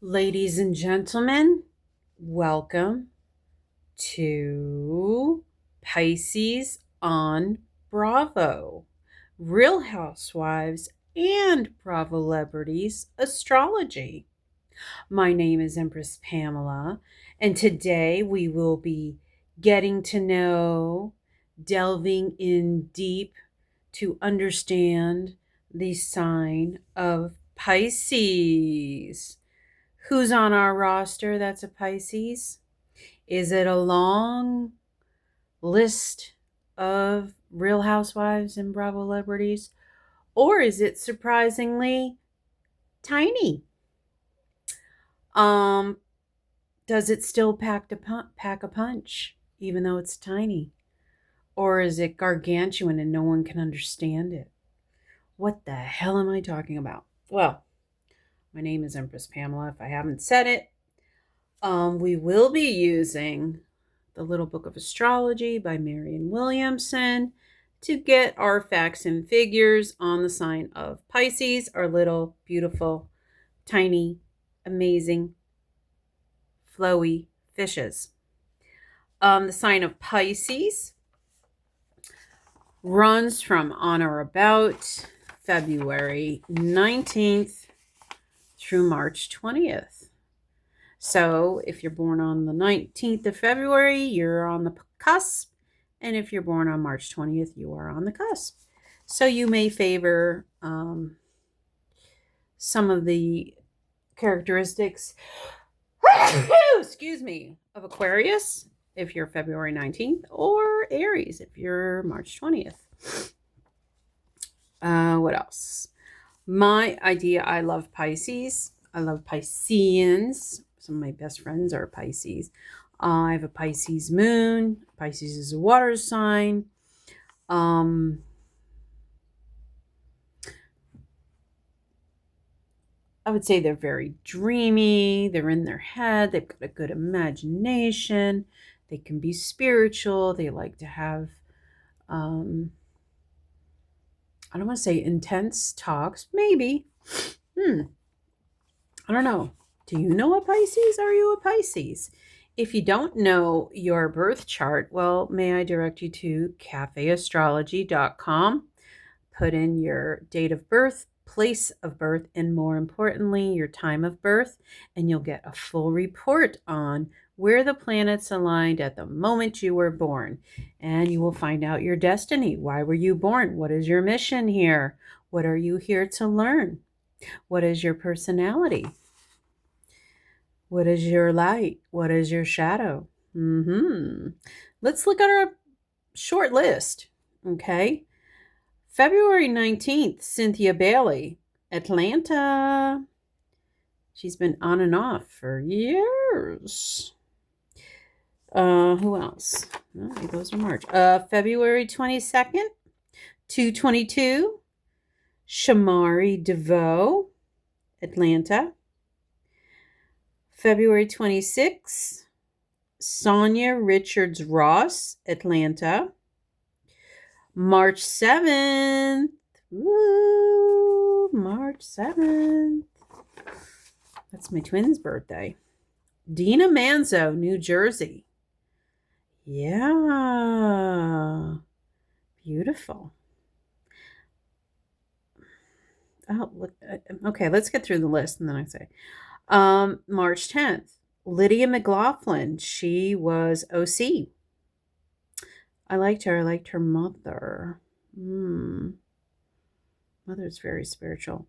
Ladies and gentlemen, welcome to Pisces on Bravo, Real Housewives and Bravolebrities Astrology. My name is Empress Pamela, and today we will be getting to know, delving in deep to understand the sign of Pisces. Who's on our roster that's a Pisces? Is it a long list of Real Housewives and Bravolebrities? Or is it surprisingly tiny? Um, does it still pack a punch, even though it's tiny? Or is it gargantuan and no one can understand it? What the hell am I talking about? Well, my name is Empress Pamela, if I haven't said it. We will be using the Little Book of Astrology by Marian Williamson to get our facts and figures on the sign of Pisces, our little, beautiful, tiny, amazing, flowy fishes. The sign of Pisces runs from on or about February 19th through March 20th. So if you're born on the 19th of February, you're on the cusp. And if you're born on March 20th, you are on the cusp. So you may favor some of the characteristics, excuse me, of Aquarius if you're February 19th, or Aries if you're March 20th. What else? My idea, I love Pisces. I love Pisceans. Some of my best friends are Pisces. I have a Pisces moon. Pisces is a water sign. I would say they're very dreamy. They're in their head. They've got a good imagination. They can be spiritual. They like to have, I don't want to say intense talks. Maybe. I don't know. Do you know a Pisces? Are you a Pisces? If you don't know your birth chart, well, may I direct you to cafeastrology.com. Put in your date of birth, place of birth, and more importantly, your time of birth, and you'll get a full report on where the planets aligned at the moment you were born. And you will find out your destiny. Why were you born? What is your mission here? What are you here to learn? What is your personality? What is your light? What is your shadow? Let's look at our short list, okay? February 19th, Cynthia Bailey, Atlanta. She's been on and off for years. Who else? Oh, those are March. February 22nd, 222, Shamari DeVoe, Atlanta. February 26th, Sonia Richards Ross, Atlanta. March 7th. Woo! March 7th. That's my twin's birthday. Dina Manzo, New Jersey. Yeah. Beautiful. Oh, look. Okay, let's get through the list and then I say. March 10th. Lydia McLaughlin. She was OC. I liked her. I liked her mother. Mother's very spiritual.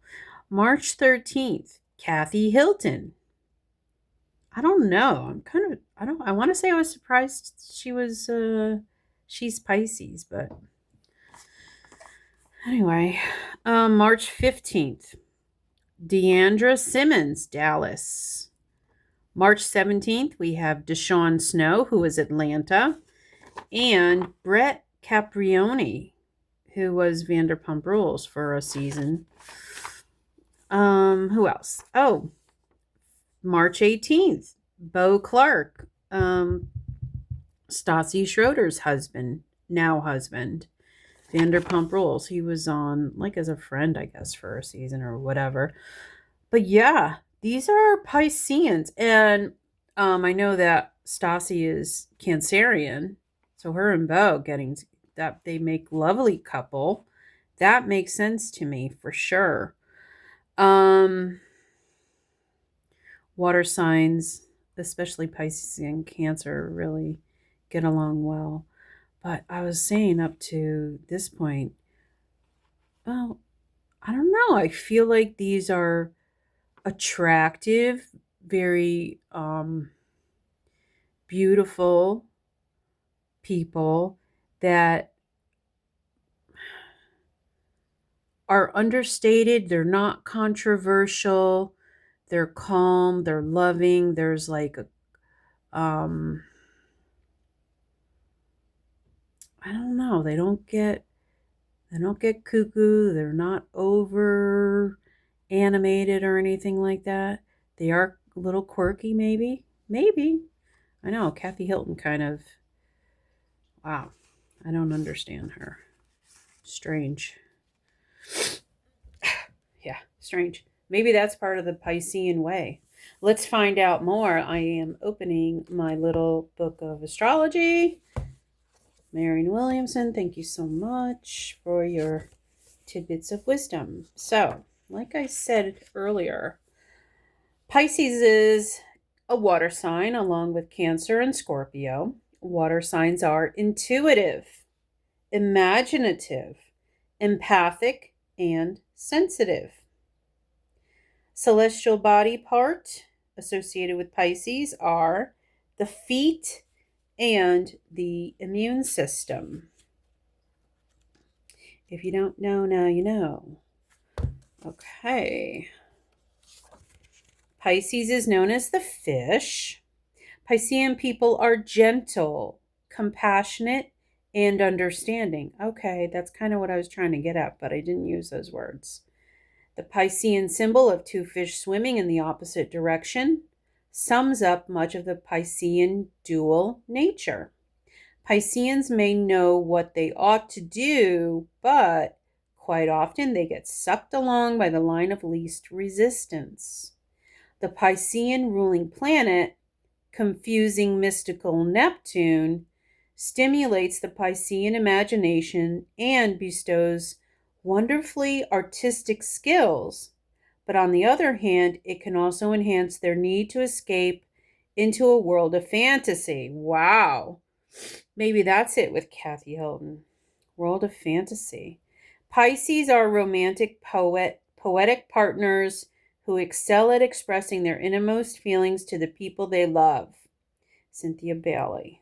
March 13th, Kathy Hilton. I don't know. I want to say I was surprised she's Pisces, but anyway. March 15th, Deandra Simmons, Dallas. March 17th, we have Deshawn Snow, who is Atlanta, and Brett Caprioni, who was Vanderpump Rules for a season. Who else? Oh, March 18th, Bo Clark, Stassi Schroeder's now husband, Vanderpump Rules. He was on, like, as a friend, I guess, for a season or whatever. But yeah, These are Pisceans, and I know that Stassi is Cancerian, so her and Beau getting that they make lovely couple. That makes sense to me for sure. Um, Water signs, especially Pisces and Cancer, really get along well. But I was saying up to this point, well, I don't know. I feel like these are attractive, very beautiful people that are understated. They're not controversial. They're calm. They're loving. There's like a, I don't know. They don't get cuckoo. They're not over animated or anything like that. They are a little quirky, maybe. Maybe. I know. Kathy Hilton kind of, wow. I don't understand her. Strange. Yeah, strange. Maybe that's part of the Piscean way. Let's find out more. I am opening my little book of astrology. Marion Williamson, thank you so much for your tidbits of wisdom. So, like I said earlier, Pisces is a water sign along with Cancer and Scorpio. Water signs are intuitive, imaginative, empathic, and sensitive. Celestial body part associated with Pisces are the feet and the immune system. If you don't know, now you know. Okay. Pisces is known as the fish. Piscean people are gentle, compassionate, and understanding. Okay, that's kind of what I was trying to get at, but I didn't use those words. The Piscean symbol of two fish swimming in the opposite direction sums up much of the Piscean dual nature. Pisceans may know what they ought to do, but quite often they get sucked along by the line of least resistance. The Piscean ruling planet, confusing mystical Neptune, stimulates the Piscean imagination and bestows wonderfully artistic skills. But on the other hand, it can also enhance their need to escape into a world of fantasy. Wow. Maybe that's it with Kathy Hilton. World of fantasy. Pisces are poetic partners who excel at expressing their innermost feelings to the people they love. Cynthia Bailey.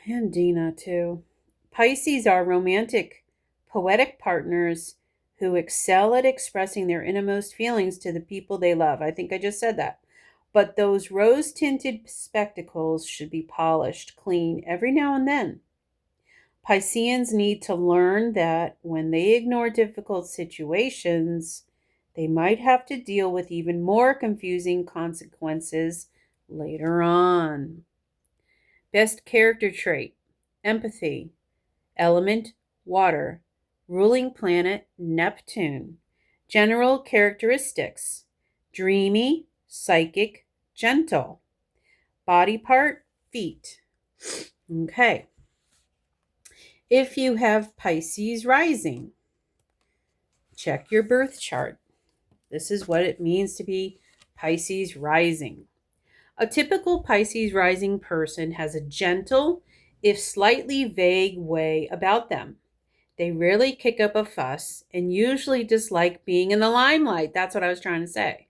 And Dina, too. Pisces are poetic partners who excel at expressing their innermost feelings to the people they love. I think I just said that. But those rose-tinted spectacles should be polished clean every now and then. Pisceans need to learn that when they ignore difficult situations, they might have to deal with even more confusing consequences later on. Best character trait, empathy. Element, water. Ruling planet, Neptune. General characteristics, dreamy, psychic, gentle. Body part, feet. Okay. If you have Pisces rising, check your birth chart. This is what it means to be Pisces rising. A typical Pisces rising person has a gentle, if slightly vague way about them. They rarely kick up a fuss and usually dislike being in the limelight. That's what I was trying to say.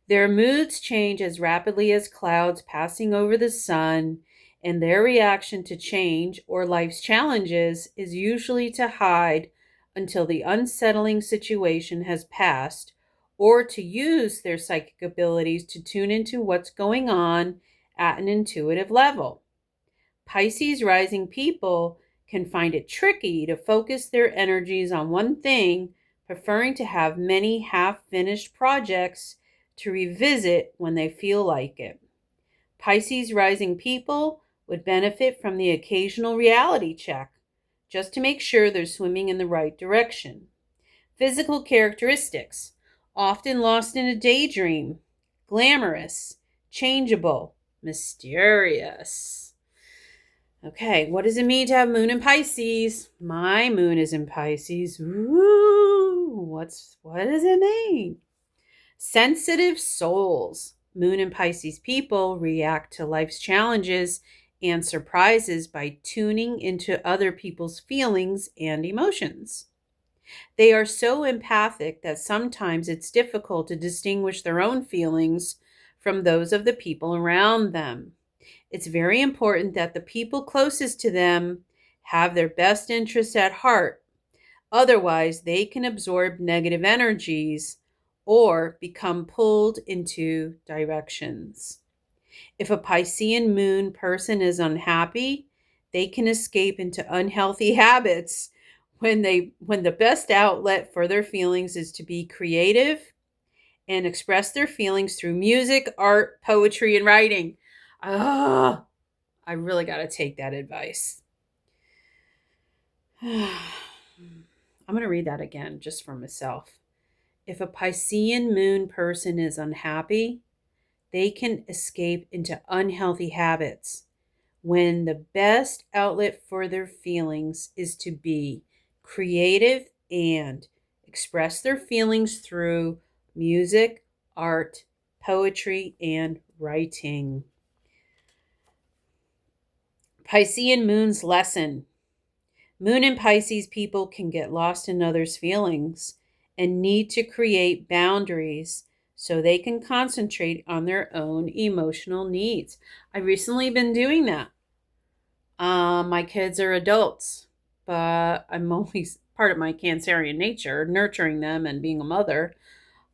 Their moods change as rapidly as clouds passing over the sun, and their reaction to change or life's challenges is usually to hide until the unsettling situation has passed, or to use their psychic abilities to tune into what's going on at an intuitive level. Pisces rising people can find it tricky to focus their energies on one thing, preferring to have many half-finished projects to revisit when they feel like it. Pisces rising people would benefit from the occasional reality check, just to make sure they're swimming in the right direction. Physical characteristics. often lost in a daydream, glamorous, changeable, mysterious. Okay, what does it mean to have moon in Pisces? My moon is in Pisces. Woo! What does it mean? Sensitive souls. Moon and Pisces people react to life's challenges and surprises by tuning into other people's feelings and emotions. They are so empathic that sometimes it's difficult to distinguish their own feelings from those of the people around them. It's very important that the people closest to them have their best interests at heart. Otherwise, they can absorb negative energies or become pulled into directions. If a Piscean moon person is unhappy, they can escape into unhealthy habits when the best outlet for their feelings is to be creative and express their feelings through music, art, poetry, and writing. Ah, I really got to take that advice. I'm going to read that again just for myself. If a Piscean moon person is unhappy, they can escape into unhealthy habits when the best outlet for their feelings is to be creative and express their feelings through music, art, poetry, and writing. Piscean moon's lesson. Moon and Pisces people can get lost in others' feelings and need to create boundaries so they can concentrate on their own emotional needs. I've recently been doing that. My kids are adults, but I'm always part of my Cancerian nature, nurturing them and being a mother.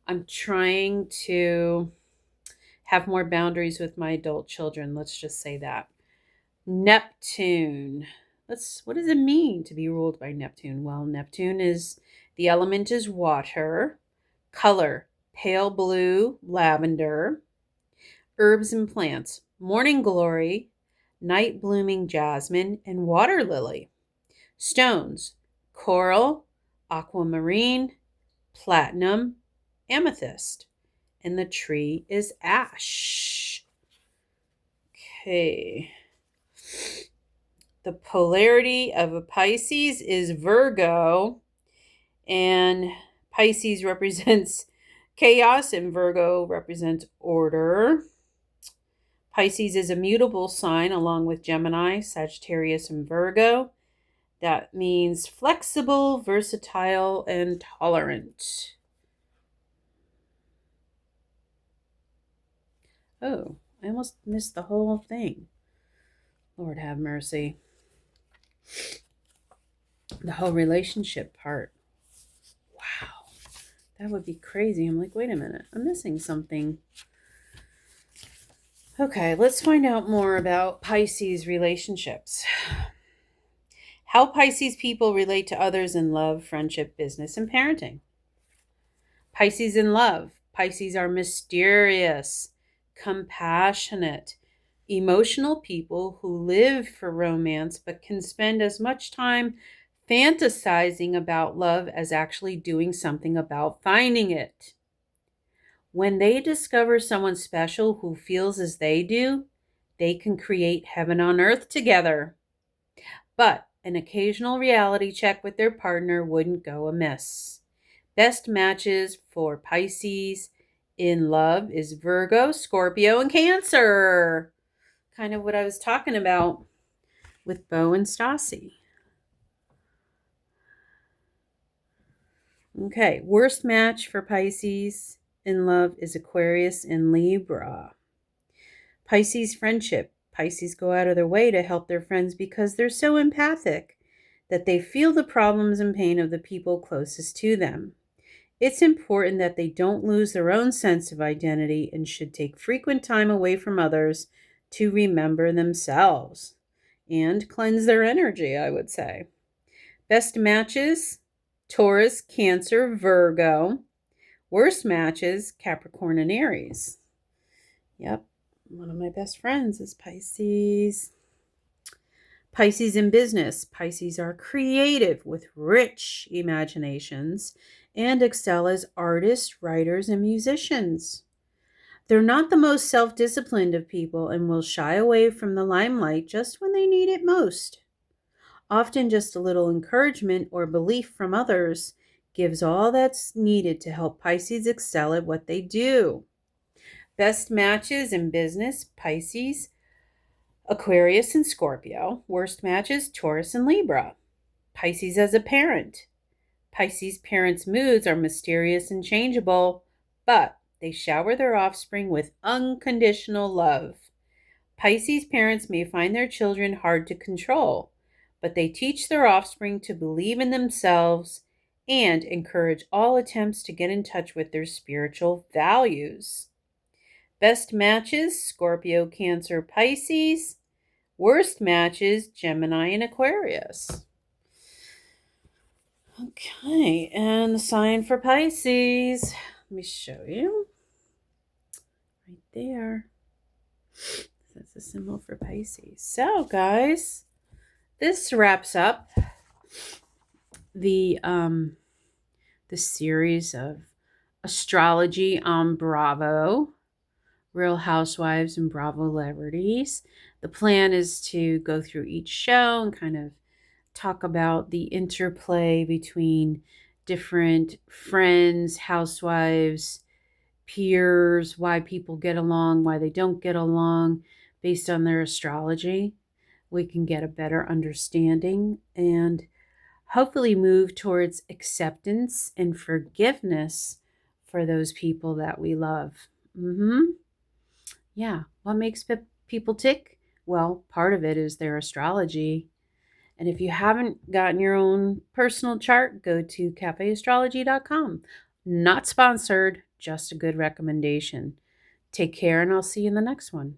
I'm trying to have more boundaries with my adult children. Let's just say that. Neptune. What does it mean to be ruled by Neptune? Well, Neptune the element is water, color, pale blue, lavender, herbs and plants, morning glory, night blooming jasmine, and water lily. Stones, coral, aquamarine, platinum, amethyst. And the tree is ash. Okay. The polarity of a Pisces is Virgo, and Pisces represents chaos and Virgo represents order. Pisces is a mutable sign along with Gemini, Sagittarius, and Virgo. That means flexible, versatile, and tolerant. Oh, I almost missed the whole thing. Lord have mercy. The whole relationship part. Wow. That would be crazy. I'm like, wait a minute. I'm missing something. Okay, let's find out more about Pisces relationships. How Pisces people relate to others in love, friendship, business, and parenting. Pisces in love. Pisces are mysterious, compassionate, emotional people who live for romance but can spend as much time fantasizing about love as actually doing something about finding it. When they discover someone special who feels as they do, they can create heaven on earth together. But an occasional reality check with their partner wouldn't go amiss. Best matches for Pisces in love is Virgo, Scorpio, and Cancer. Kind of what I was talking about with Bo and Stassi. Okay, worst match for Pisces in love is Aquarius and Libra. Pisces friendship. Pisces go out of their way to help their friends because they're so empathic that they feel the problems and pain of the people closest to them. It's important that they don't lose their own sense of identity and should take frequent time away from others to remember themselves and cleanse their energy, I would say. Best matches, Taurus, Cancer, Virgo. Worst matches, Capricorn and Aries. Yep, one of my best friends is Pisces. Pisces in business. Pisces are creative with rich imaginations and excel as artists, writers, and musicians. They're not the most self disciplined of people and will shy away from the limelight just when they need it most. Often, just a little encouragement or belief from others gives all that's needed to help Pisces excel at what they do. Best matches in business: Pisces, Aquarius, and Scorpio. Worst matches: Taurus and Libra. Pisces as a parent: Pisces parents' moods are mysterious and changeable, but they shower their offspring with unconditional love. Pisces parents may find their children hard to control, but they teach their offspring to believe in themselves and encourage all attempts to get in touch with their spiritual values. Best matches: Scorpio, Cancer, Pisces. Worst matches: Gemini and Aquarius. Okay, and the sign for Pisces. Let me show you. Right there. That's a symbol for Pisces. So, guys, this wraps up the series of astrology on Bravo, Real Housewives, and Bravolebrities. The plan is to go through each show and kind of talk about the interplay between different friends, housewives, peers, why people get along, why they don't get along based on their astrology. We can get a better understanding and hopefully move towards acceptance and forgiveness for those people that we love. Yeah. What makes people tick? Well, part of it is their astrology. And if you haven't gotten your own personal chart, go to cafeastrology.com. Not sponsored, just a good recommendation. Take care, and I'll see you in the next one.